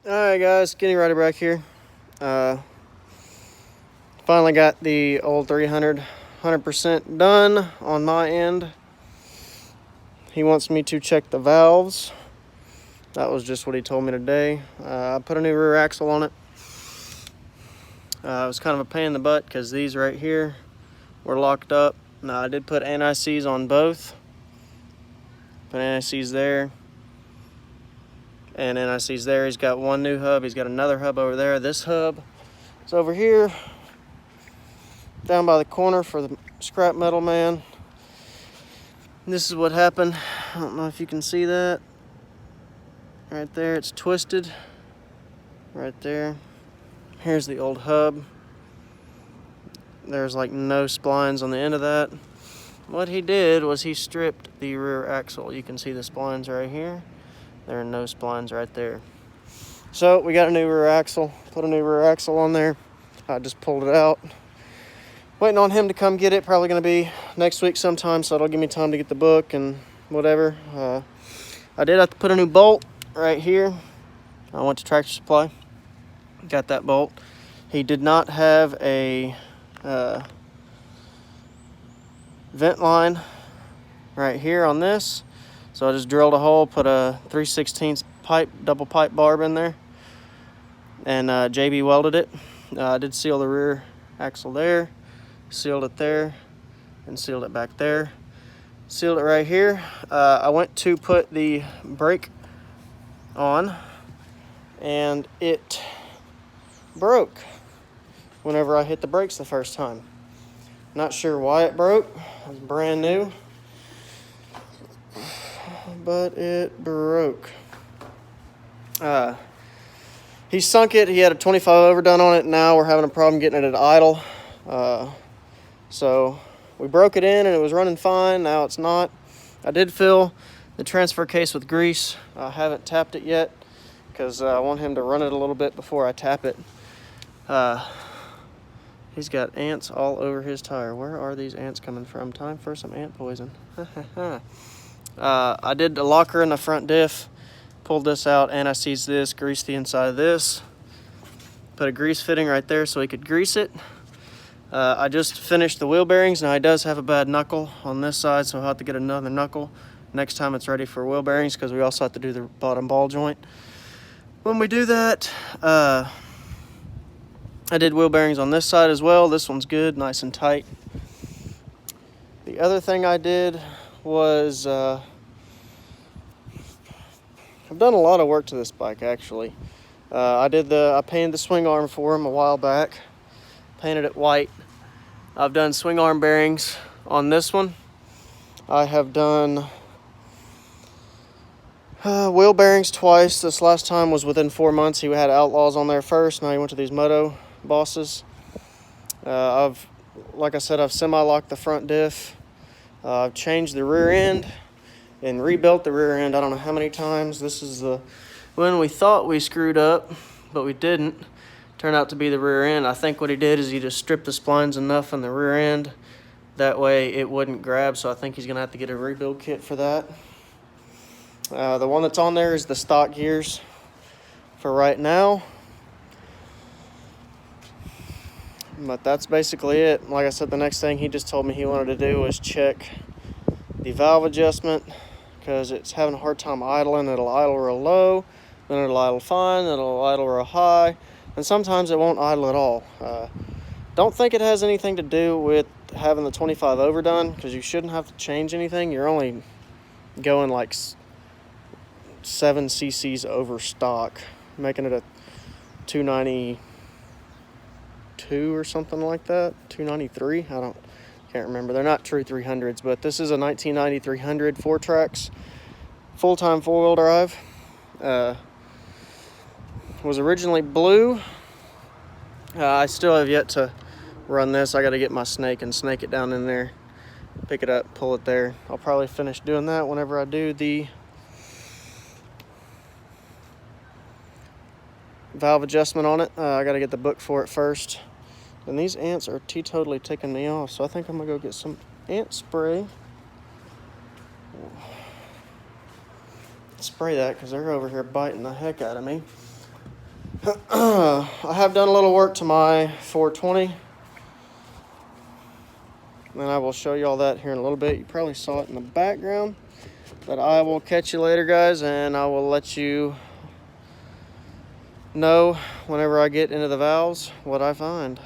Alright guys, getting ready back here. Finally got the old 300 100% done on my end. He wants me to check the valves. That was just what he told me today. I put a new rear axle on it. It was kind of a pain in the butt because these right here were locked up. Now I did put anti-seize on both. Put anti-seize there. And anti-seize there. He's got one new hub. He's got another hub over there. This hub is over here, down by the corner for the scrap metal man. This is what happened. I don't know if you can see that. Right there, it's twisted. Right there. Here's the old hub. There's like no splines on the end of that. What he did was he stripped the rear axle. You can see the splines right here. There are no splines right there. So we got a new rear axle. Put a new rear axle on there. I just pulled it out. Waiting on him to come get it. Probably going to be next week sometime, so it'll give me time to get the book and whatever. I did have to put a new bolt right here. I went to Tractor Supply. Got that bolt. He did not have a vent line right here on this. So I just drilled a hole, put a 3/16 pipe, double pipe barb in there, and JB welded it. I did seal the rear axle there, sealed it there, and sealed it back there. Sealed it right here. I went to put the brake on, and it broke whenever I hit the brakes the first time. Not sure why it broke. It was brand new, but it broke. He sunk it. He had a 25 overdone on it. Now we're having a problem getting it at idle. So we broke it in and it was running fine. Now it's not. I did fill the transfer case with grease. I haven't tapped it yet because I want him to run it a little bit before I tap it. He's got ants all over his tire. Where are these ants coming from? Time for some ant poison. I did a locker in the front diff. Pulled this out, anti-seized this, greased the inside of this. Put a grease fitting right there so he could grease it. I just finished the wheel bearings. Now he does have a bad knuckle on this side, so I'll have to get another knuckle next time it's ready for wheel bearings because we also have to do the bottom ball joint. When we do that, I did wheel bearings on this side as well. This one's good, nice and tight. The other thing I did was I've done a lot of work to this bike actually. I painted the swing arm for him a while back. Painted it white. I've done swing arm bearings on this one. I have done wheel bearings twice. This last time was within 4 months. He had Outlaws on there first. Now he went to these Moto Bosses. Like I said, I've semi-locked the front diff. I've changed the rear end and rebuilt the rear end I don't know how many times. This is the one we thought we screwed up, but we didn't. Turned out to be the rear end. I think what he did is he just stripped the splines enough in the rear end. That way it wouldn't grab, so I think he's gonna have to get a rebuild kit for that. The one that's on there is the stock gears for right now. But that's basically it. Like I said, the next thing he just told me he wanted to do was check the valve adjustment because it's having a hard time idling. It'll idle real low, then it'll idle fine, then it'll idle real high, and sometimes it won't idle at all. Don't think it has anything to do with having the 25 overdone because you shouldn't have to change anything. You're only going like 7 cc's over stock, making it a 292 or something like that. 293. Can't remember. They're not true 300s, but this is a 1990 300 4-tracks, full-time 4-wheel drive. Was originally blue. I still have yet to run this. I got to get my snake and snake it down in there, pick it up, pull it there. I'll probably finish doing that whenever I do the valve adjustment on it. I got to get the book for it first. And these ants are teetotally ticking me off, so I think I'm gonna go get some ant spray. Spray that because they're over here biting the heck out of me. I have done a little work to my 420. And I will show you all that here in a little bit. You probably saw it in the background. But I will catch you later, guys, and I will let you know whenever I get into the valves what I find.